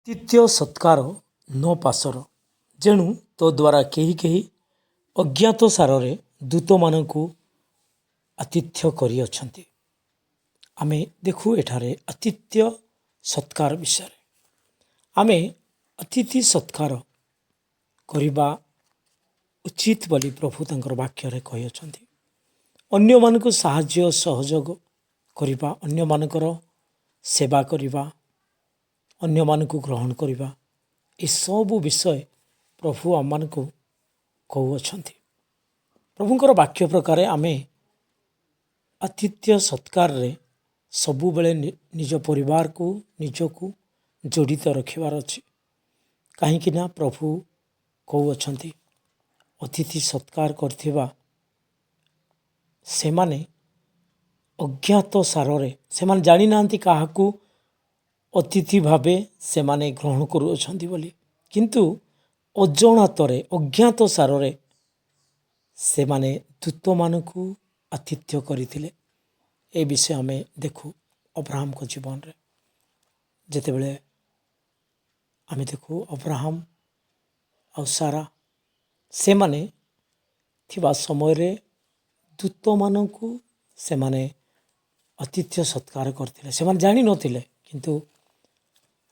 ଆତିଥ୍ୟ ସତ୍କାର ନ ପାସର ଯେଣୁ ତୋ ଦ୍ୱାରା କେହି କେହି ଅଜ୍ଞାତ ସାରରେ ଦୂତମାନଙ୍କୁ ଆତିଥ୍ୟ କରିଅଛନ୍ତି। ଆମେ ଦେଖୁ ଏଠାରେ ଆତିଥ୍ୟ ସତ୍କାର ବିଷୟରେ। ଆମେ ଅତିଥି ସତ୍କାର କରିବା ଉଚିତ ବୋଲି ପ୍ରଭୁ ତାଙ୍କର ବାକ୍ୟରେ କହିଅଛନ୍ତି। ଅନ୍ୟମାନଙ୍କୁ ସାହାଯ୍ୟ ସହଯୋଗ କରିବା, ଅନ୍ୟମାନଙ୍କର ସେବା କରିବା, ଅନ୍ୟମାନଙ୍କୁ ଗ୍ରହଣ କରିବା, ଏସବୁ ବିଷୟ ପ୍ରଭୁ ଆମମାନଙ୍କୁ କହୁଅଛନ୍ତି। ପ୍ରଭୁଙ୍କର ବାକ୍ୟ ପ୍ରକାରେ ଆମେ ଆତିଥ୍ୟ ସତ୍କାରରେ ସବୁବେଳେ ନିଜ ପରିବାରକୁ ନିଜକୁ ଜଡ଼ିତ ରଖିବାର ଅଛି। କାହିଁକି ନା ପ୍ରଭୁ କହୁଅଛନ୍ତି ଅତିଥି ସତ୍କାର କରିଥିବା ସେମାନେ ଅଜ୍ଞାତ ସାରରେ, ସେମାନେ ଜାଣିନାହାନ୍ତି କାହାକୁ ଅତିଥି ଭାବେ ସେମାନେ ଗ୍ରହଣ କରୁଅଛନ୍ତି ବୋଲି, କିନ୍ତୁ ଅଜଣାତରେ ଅଜ୍ଞାତ ସାରରେ ସେମାନେ ଦୂତମାନଙ୍କୁ ଆତିଥ୍ୟ କରିଥିଲେ। ଏ ବିଷୟ ଆମେ ଦେଖୁ ଅବ୍ରାହମଙ୍କ ଜୀବନରେ। ଯେତେବେଳେ ଆମେ ଦେଖୁ ଅବ୍ରାହମ ଆଉ ସାରା ସେମାନେ ଥିବା ସମୟରେ ଦୂତମାନଙ୍କୁ ସେମାନେ ଆତିଥ୍ୟ ସତ୍କାର କରିଥିଲେ। ସେମାନେ ଜାଣିନଥିଲେ, କିନ୍ତୁ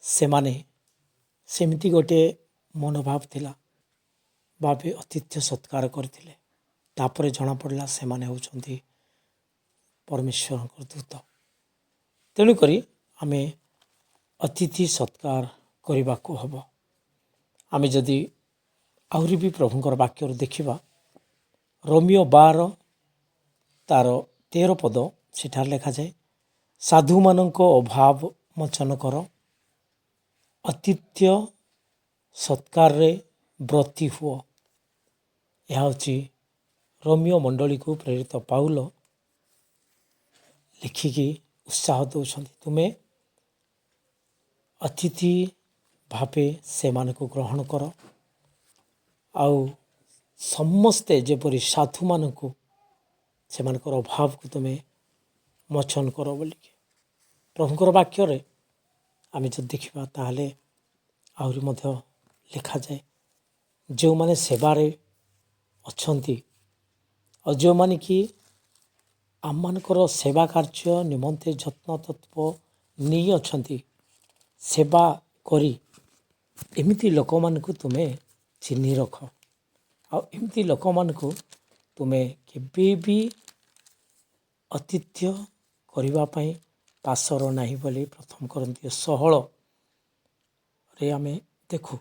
ସେମାନେ ସେମିତି ଗୋଟିଏ ମନୋଭାବ ଥିଲା ଭାବେ ଆତିଥ୍ୟ ସତ୍କାର କରିଥିଲେ। ତାପରେ ଜଣାପଡ଼ିଲା ସେମାନେ ହେଉଛନ୍ତି ପରମେଶ୍ୱରଙ୍କ ଦୂତ। ତେଣୁକରି ଆମେ ଅତିଥି ସତ୍କାର କରିବାକୁ ହେବ। ଆମେ ଯଦି ଆହୁରି ବି ପ୍ରଭୁଙ୍କର ବାକ୍ୟରୁ ଦେଖିବା, ରୋମିଓ 12 ତାର 13 ପଦ, ସେଠାରେ ଲେଖାଯାଏ, ସାଧୁମାନଙ୍କ ଅଭାବ ମୋଚନ କର, ଆତିଥ୍ୟ ସତ୍କାରରେ ବ୍ରତୀ ହୁଅ। ଏହା ହେଉଛି ରୋମିଓ ମଣ୍ଡଳୀକୁ ପ୍ରେରିତ ପାଉଲ ଲେଖିକି ଉତ୍ସାହ ଦେଉଛନ୍ତି। ତୁମେ ଅତିଥି ଭାବେ ସେମାନଙ୍କୁ ଗ୍ରହଣ କର, ଆଉ ସମସ୍ତେ ଯେପରି ସାଧୁମାନଙ୍କୁ ସେମାନଙ୍କର ଅଭାବକୁ ତୁମେ ମୋଚନ କର ବୋଲିକି ପ୍ରଭୁଙ୍କର ବାକ୍ୟରେ ଆମେ ଯଦି ଦେଖିବା, ତାହେଲେ ଆହୁରି ମଧ୍ୟ ଲେଖାଯାଏ, ଯେଉଁମାନେ ସେବାରେ ଅଛନ୍ତି ଆଉ ଯେଉଁମାନେ କି ଆମମାନଙ୍କର ସେବା କାର୍ଯ୍ୟ ନିମନ୍ତେ ଯତ୍ନ ତତ୍ପ ନେଇ ଅଛନ୍ତି, ସେବା କରି ଏମିତି ଲୋକମାନଙ୍କୁ ତୁମେ ଚିହ୍ନି ରଖ। ଆଉ ଏମିତି ଲୋକମାନଙ୍କୁ ତୁମେ କେବେ ବି ଆତିଥ୍ୟ କରିବା ପାଇଁ ପାସର ନାହିଁ ବୋଲି 1 Corinthians 16ରେ ଆମେ ଦେଖୁ।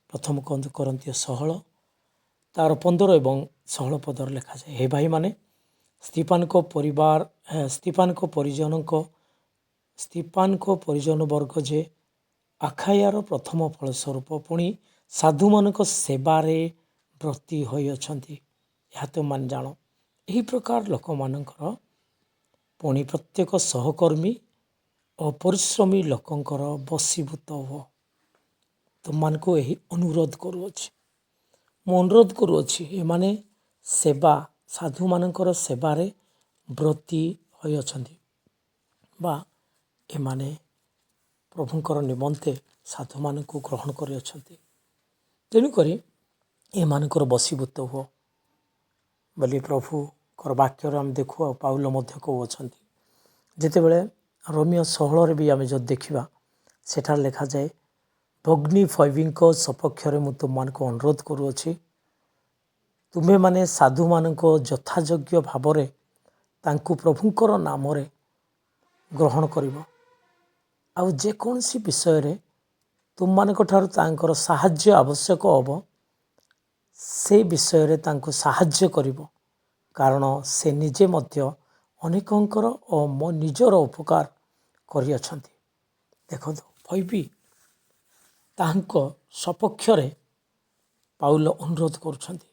1 Corinthians 16 ତାର 15 ଏବଂ 16 ପଦରେ ଲେଖାଯାଏ, ହେ ଭାଇମାନେ, ସ୍ତିଫାନଙ୍କ ପରିଜନ ବର୍ଗ ଯେ ଆଖାୟାର ପ୍ରଥମ ଫଳ ସ୍ୱରୂପ ପୁଣି ସାଧୁମାନଙ୍କ ସେବାରେ ବ୍ରତୀ ହୋଇଅଛନ୍ତି, ଏହା ତୁମମାନେ ଜାଣ। ଏହି ପ୍ରକାର ଲୋକମାନଙ୍କର ପୁଣି ପ୍ରତ୍ୟେକ ସହକର୍ମୀ ଓ ପରିଶ୍ରମୀ ଲୋକଙ୍କର ବଶୀଭୂତ ହୁଅ। ତୁମମାନଙ୍କୁ ଏହି ଅନୁରୋଧ କରୁଅଛି, ମୁଁ ଅନୁରୋଧ କରୁଅଛି, ଏମାନେ ସାଧୁମାନଙ୍କର ସେବାରେ ବ୍ରତୀ ହୋଇଅଛନ୍ତି, ବା ଏମାନେ ପ୍ରଭୁଙ୍କର ନିମନ୍ତେ ସାଧୁମାନଙ୍କୁ ଗ୍ରହଣ କରିଅଛନ୍ତି। ତେଣୁକରି ଏମାନଙ୍କର ବଶୀଭୂତ ହୁଅ ବୋଲି ପ୍ରଭୁଙ୍କର ବାକ୍ୟରେ ଆମେ ଦେଖୁ। ଆଉ ପାଉଲ ମଧ୍ୟ କହୁଅଛନ୍ତି। ଯେତେବେଳେ ରୋମିଓ 16ରେ ବି ଆମେ ଯଦି ଦେଖିବା, ସେଠାରେ ଲେଖାଯାଏ, ଭଗ୍ନୀ ଫୈବିଙ୍କ ସପକ୍ଷରେ ମୁଁ ତୁମମାନଙ୍କୁ ଅନୁରୋଧ କରୁଅଛି, ତୁମେମାନେ ସାଧୁମାନଙ୍କ ଯଥାଯୋଗ୍ୟ ଭାବରେ ତାଙ୍କୁ ପ୍ରଭୁଙ୍କର ନାମରେ ଗ୍ରହଣ କରିବ। ଆଉ ଯେକୌଣସି ବିଷୟରେ ତୁମମାନଙ୍କ ଠାରୁ ତାଙ୍କର ସାହାଯ୍ୟ ଆବଶ୍ୟକ ହେବ, ସେ ବିଷୟରେ ତାଙ୍କୁ ସାହାଯ୍ୟ କରିବ, କାରଣ ସେ ନିଜେ ମଧ୍ୟ ଅନେକଙ୍କର ଓ ମୋ ନିଜର ଉପକାର କରିଅଛନ୍ତି। ଦେଖନ୍ତୁ, ଫୈବି ତାହାଙ୍କ ସପକ୍ଷରେ ପାଉଲ ଅନୁରୋଧ କରୁଛନ୍ତି।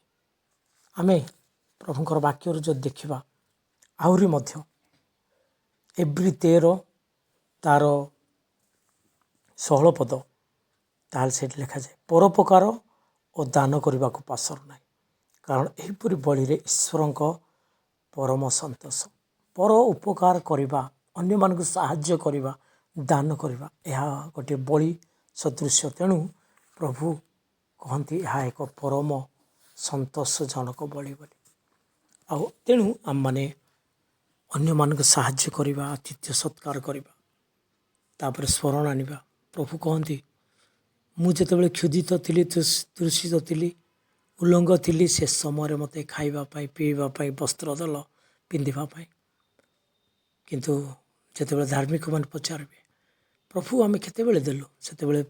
ଆମେ ପ୍ରଭୁଙ୍କର ବାକ୍ୟରୁ ଯଦି ଦେଖିବା, ଆହୁରି ମଧ୍ୟ ଏବ୍ରୀ 13 ତାର 16 ପଦ, ତାହେଲେ ସେଠି ଲେଖାଯାଏ, ପରୋପକାର ଓ ଦାନ କରିବାକୁ ପାସର ନାହିଁ, କାରଣ ଏହିପରି ବଳିରେ ଈଶ୍ୱରଙ୍କ ପରମ ସନ୍ତୋଷ। ପର ଉପକାର କରିବା, ଅନ୍ୟମାନଙ୍କୁ ସାହାଯ୍ୟ କରିବା, ଦାନ କରିବା, ଏହା ଗୋଟିଏ ବଳି ସଦୃଶ୍ୟ। ତେଣୁ ପ୍ରଭୁ କହନ୍ତି ଏହା ଏକ ପରମ ସନ୍ତୋଷଜନକ ବଳି ବୋଲି। ଆଉ ତେଣୁ ଆମମାନେ ଅନ୍ୟମାନଙ୍କୁ ସାହାଯ୍ୟ କରିବା, ଆତିଥ୍ୟ ସତ୍କାର କରିବା, ତାପରେ ସ୍ମରଣ ଆଣିବା। ପ୍ରଭୁ କହନ୍ତି ମୁଁ ଯେତେବେଳେ କ୍ଷୁଧିତ ଥିଲି, ତୃଷିତ ଥିଲି, ଉଲଙ୍ଗ ଥିଲି, ସେ ସମୟରେ ମୋତେ ଖାଇବା ପାଇଁ, ପିଇବା ପାଇଁ, ବସ୍ତ୍ର ଦେଲ, ପିନ୍ଧିବା ପାଇଁ। କିନ୍ତୁ ଯେତେବେଳେ ଧାର୍ମିକମାନେ ପଚାରିବେ ପ୍ରଭୁ ଆମେ କେତେବେଳେ ଦେଲୁ, ସେତେବେଳେ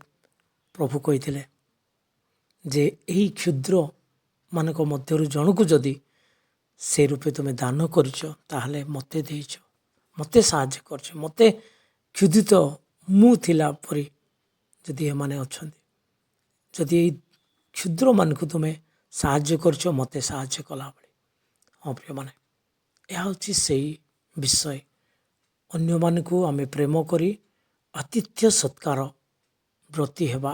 ପ୍ରଭୁ କହିଥିଲେ ଯେ ଏହି କ୍ଷୁଦ୍ରମାନଙ୍କ ମଧ୍ୟରୁ ଜଣକୁ ଯଦି ସେ ରୂପେ ତୁମେ ଦାନ କରିଛ, ତାହେଲେ ମୋତେ ଦେଇଛ, ମୋତେ ସାହାଯ୍ୟ କରିଛ, ମୋତେ କ୍ଷୁଧିତ ମୁଁ ଥିଲା ପରି ଯଦି ଏମାନେ ଅଛନ୍ତି, ଯଦି ଏଇ କ୍ଷୁଦ୍ରମାନଙ୍କୁ ତୁମେ ସାହାଯ୍ୟ କରିଛ, ମୋତେ ସାହାଯ୍ୟ କଲାଭଳି। ହଁ ପ୍ରିୟମାନେ, ଏହା ହେଉଛି ସେଇ ବିଷୟ। ଅନ୍ୟମାନଙ୍କୁ ଆମେ ପ୍ରେମ କରି ଆତିଥ୍ୟ ସତ୍କାର ବ୍ରତୀ ହେବା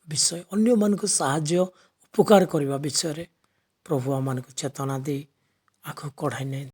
ବିଷୟ, ଅନ୍ୟମାନଙ୍କୁ ସାହାଯ୍ୟ ଉପକାର କରିବା ବିଷୟରେ ପ୍ରଭୁ ଆମମାନଙ୍କୁ ଚେତନା ଦେଇ ଆଗକୁ କଢ଼ାଇ ନେଇ